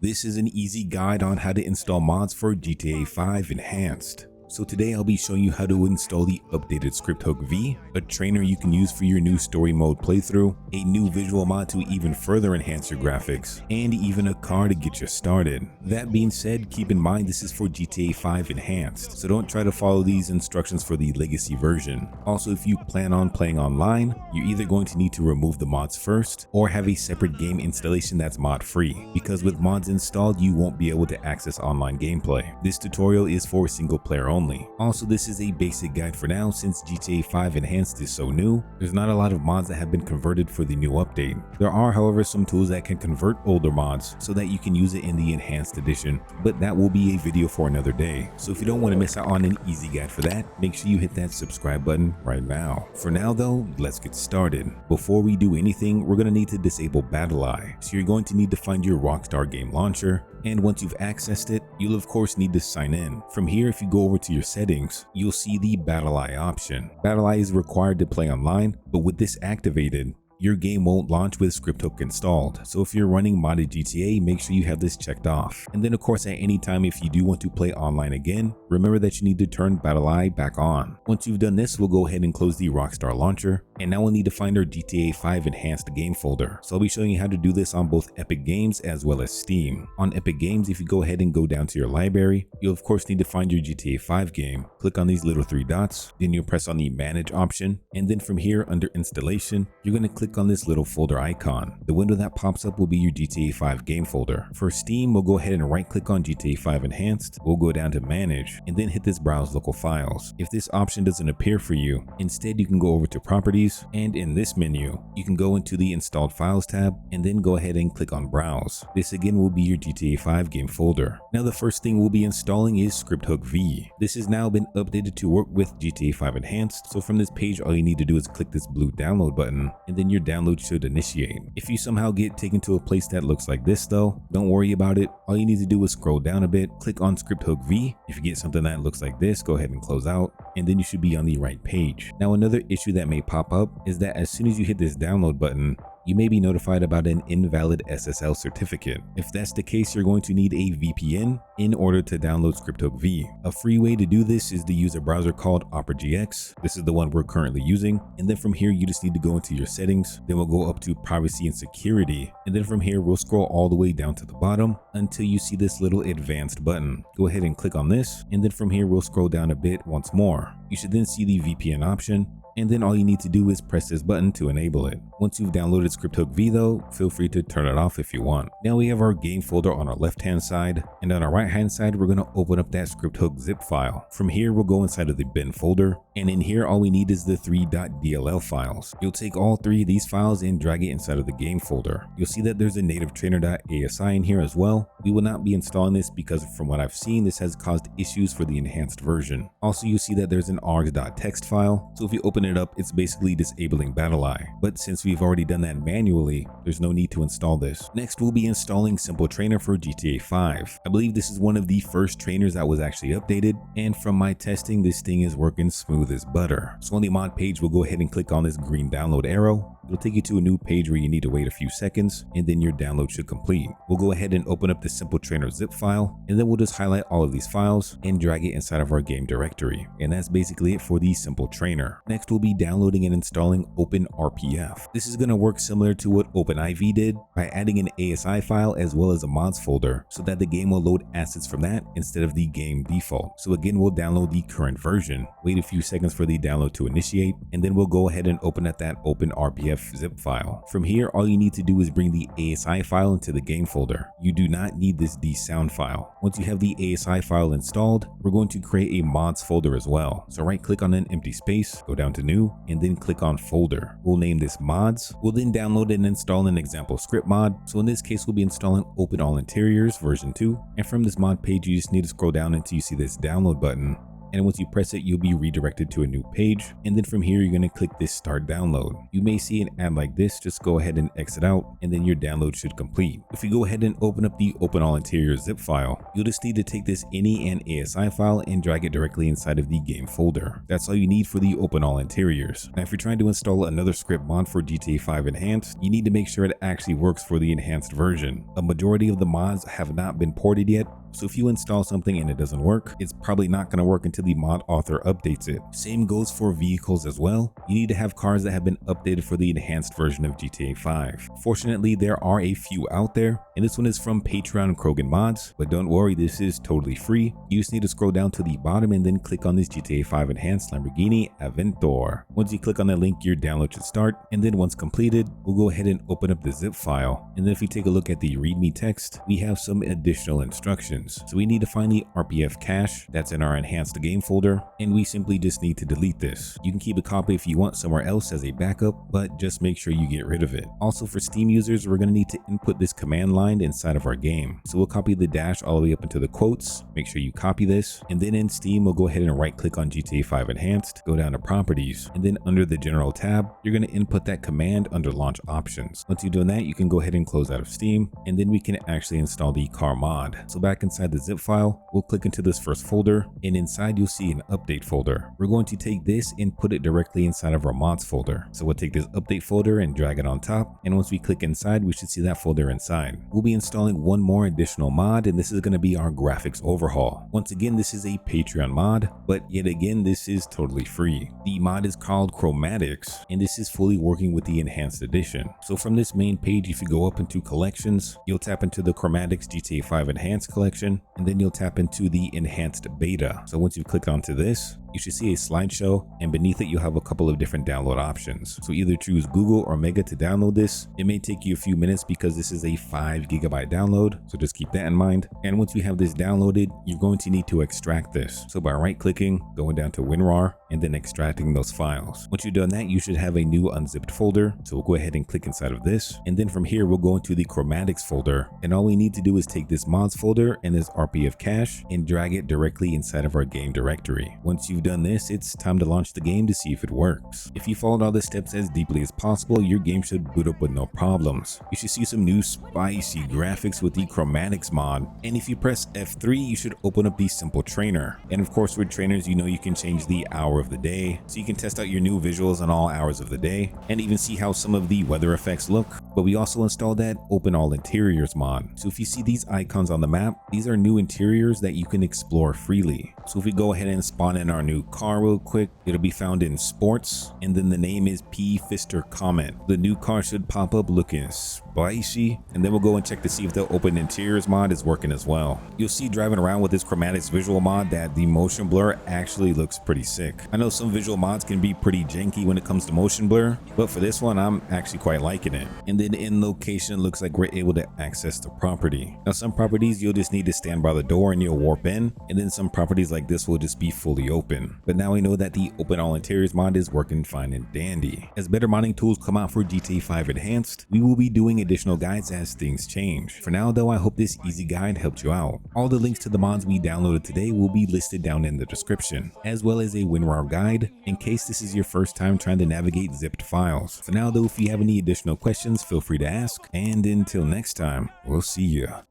This is an easy guide on how to install mods for GTA 5 Enhanced. So today I'll be showing you how to install the updated ScriptHookV, a trainer you can use for your new story mode playthrough, a new visual mod to even further enhance your graphics, and even a car to get you started. That being said, keep in mind this is for GTA 5 Enhanced, so don't try to follow these instructions for the legacy version. Also, if you plan on playing online, you're either going to need to remove the mods first, or have a separate game installation that's mod free, because with mods installed you won't be able to access online gameplay. This tutorial is for single player only. Also, this is a basic guide for now since GTA 5 Enhanced is so new. There's not a lot of mods that have been converted for the new update. There are, however, some tools that can convert older mods so that you can use it in the Enhanced edition, but that will be a video for another day. So if you don't want to miss out on an easy guide for that, make sure you hit that subscribe button right now. For now though, let's get started. Before we do anything, we're going to need to disable BattleEye. So you're going to need to find your Rockstar game launcher, and once you've accessed it, you'll of course need to sign in. From here, if you go over to your settings, you'll see the BattleEye option. BattleEye is required to play online, but with this activated, your game won't launch with ScriptHook installed. So if you're running modded GTA, make sure you have this checked off. And then of course, at any time if you do want to play online again, remember that you need to turn BattleEye back on. Once you've done this, we'll go ahead and close the Rockstar launcher. And now we'll need to find our GTA 5 Enhanced game folder. So I'll be showing you how to do this on both Epic Games as well as Steam. On Epic Games, if you go ahead and go down to your library, you'll of course need to find your GTA 5 game. Click on these little three dots, then you'll press on the Manage option. And then from here under Installation, you're going to click on this little folder icon. The window that pops up will be your GTA 5 game folder. For Steam, we'll go ahead and right click on GTA 5 Enhanced. We'll go down to Manage and then hit this Browse Local Files. If this option doesn't appear for you, instead you can go over to Properties, and in this menu, you can go into the Installed Files tab and then go ahead and click on Browse. This again will be your GTA 5 game folder. Now the first thing we'll be installing is ScriptHookV. This has now been updated to work with GTA 5 Enhanced, so from this page all you need to do is click this blue download button and then your download should initiate. If you somehow get taken to a place that looks like this though, don't worry about it. All you need to do is scroll down a bit, click on ScriptHookV. If you get something that looks like this, go ahead and close out, and then you should be on the right page. Now another issue that may pop up is that as soon as you hit this download button, you may be notified about an invalid SSL certificate. If that's the case, you're going to need a VPN in order to download ScriptHookV. A free way to do this is to use a browser called OpenRPF. This is the one we're currently using. And then from here, you just need to go into your settings. Then we'll go up to privacy and security. And then from here, we'll scroll all the way down to the bottom until you see this little advanced button. Go ahead and click on this. And then from here, we'll scroll down a bit once more. You should then see the VPN option. And then all you need to do is press this button to enable it. Once you've downloaded ScriptHookV though, feel free to turn it off if you want. Now we have our game folder on our left hand side, and on our right hand side we're going to open up that ScriptHook zip file. From here we'll go inside of the bin folder, and in here all we need is the three .dll files. You'll take all three of these files and drag it inside of the game folder. You'll see that there's a native trainer.asi in here as well. We will not be installing this because from what I've seen this has caused issues for the enhanced version. Also you'll see that there's an args.txt file, so if you open it up, it's basically disabling BattleEye. But since we've already done that manually, there's no need to install this. Next, we'll be installing Simple Trainer for GTA 5. I believe this is one of the first trainers that was actually updated, and from my testing, this thing is working smooth as butter. So on the mod page, we'll go ahead and click on this green download arrow. It'll take you to a new page where you need to wait a few seconds, and then your download should complete. We'll go ahead and open up the Simple Trainer zip file, and then we'll just highlight all of these files and drag it inside of our game directory. And that's basically it for the Simple Trainer. Next, we'll be downloading and installing OpenRPF. This is going to work similar to what OpenIV did by adding an ASI file as well as a mods folder so that the game will load assets from that instead of the game default. So again, we'll download the current version, wait a few seconds for the download to initiate, and then we'll go ahead and open up that OpenRPF zip file. From here, all you need to do is bring the ASI file into the game folder. You do not need this dsound file. Once you have the ASI file installed, we're going to create a mods folder as well. So right click on an empty space, go down to new, and then click on folder. We'll name this mods. We'll then download and install an example script mod. So in this case, we'll be installing Open All Interiors version 2. And from this mod page, you just need to scroll down until you see this download button. and once you press it, you'll be redirected to a new page. And then from here, you're going to click this start download. You may see an ad like this, just go ahead and exit out, and then your download should complete. If you go ahead and open up the Open All Interior zip file, you'll just need to take this INI and ASI file and drag it directly inside of the game folder. That's all you need for the Open All Interiors. Now, if you're trying to install another script mod for GTA 5 Enhanced, you need to make sure it actually works for the enhanced version. A majority of the mods have not been ported yet, so if you install something and it doesn't work, it's probably not going to work until the mod author updates it. Same goes for vehicles as well. You need to have cars that have been updated for the enhanced version of GTA 5. Fortunately, there are a few out there, and this one is from Patreon Krogan Mods, but don't worry, this is totally free. You just need to scroll down to the bottom and then click on this GTA 5 Enhanced Lamborghini Aventador. Once you click on that link, your download should start, and then once completed, we'll go ahead and open up the zip file. And then if we take a look at the README text, we have some additional instructions. So we need to find the RPF cache that's in our enhanced game folder, and we simply just need to delete this. You can keep a copy if you want somewhere else as a backup, but just make sure you get rid of it. Also, for Steam users, we're going to need to input this command line inside of our game. So we'll copy the dash all the way up into the quotes. Make sure you copy this, and then in Steam, we'll go ahead and right click on GTA 5 Enhanced, go down to Properties, and then under the General tab, you're going to input that command under Launch Options. Once you've done that, you can go ahead and close out of Steam, and then we can actually install the car mod. So back inside the zip file, we'll click into this first folder, and inside you'll see an update folder. We're going to take this and put it directly inside of our mods folder. So we'll take this update folder and drag it on top, and once we click inside, we should see that folder inside. We'll be installing one more additional mod, and this is going to be our graphics overhaul. Once again, this is a Patreon mod, but yet again, this is totally free. The mod is called ChromatiX, and this is fully working with the enhanced edition. So from this main page, if you go up into collections, you'll tap into the ChromatiX GTA 5 Enhanced collection, and then you'll tap into the enhanced beta. So once you've clicked onto this, you should see a slideshow, and beneath it you'll have a couple of different download options. So either choose Google or Mega to download this. It may take you a few minutes because this is a 5 GB download, so just keep that in mind. And once you have this downloaded, you're going to need to extract this. So by right clicking, going down to WinRAR, and then extracting those files. Once you've done that, you should have a new unzipped folder. So we'll go ahead and click inside of this, and then from here we'll go into the ChromatiX folder, and all we need to do is take this mods folder and this RPF cache and drag it directly inside of our game directory. Once you've done this, it's time to launch the game to see if it works. If you followed all the steps as deeply as possible, your game should boot up with no problems. You should see some new spicy graphics with the ChromatiX mod, and if you press F3, you should open up the simple trainer. And of course, with trainers, you know you can change the hour of the day, so you can test out your new visuals on all hours of the day and even see how some of the weather effects look. But we also installed that Open All Interiors mod. So if you see these icons on the map, these are new interiors that you can explore freely. So if we go ahead and spawn in our new car real quick, it'll be found in sports, and then the name is P Fister Comment. The new car should pop up looking spicy, and then we'll go and check to see if the Open Interiors mod is working as well. You'll see driving around with this ChromatiX visual mod that the motion blur actually looks pretty sick. I know some visual mods can be pretty janky when it comes to motion blur, but for this one, I'm actually quite liking it. And then in location, looks like we're able to access the property. Now some properties you'll just need to stand by the door and you'll warp in, and then some properties like this will just be fully open. But now we know that the Open All Interiors mod is working fine and dandy. As better modding tools come out for GTA 5 Enhanced, we will be doing additional guides as things change. For now though, I hope this easy guide helped you out. All the links to the mods we downloaded today will be listed down in the description, as well as a WinRAR guide in case this is your first time trying to navigate zipped files. For now though, if you have any additional questions, feel free to ask, and until next time, we'll see ya.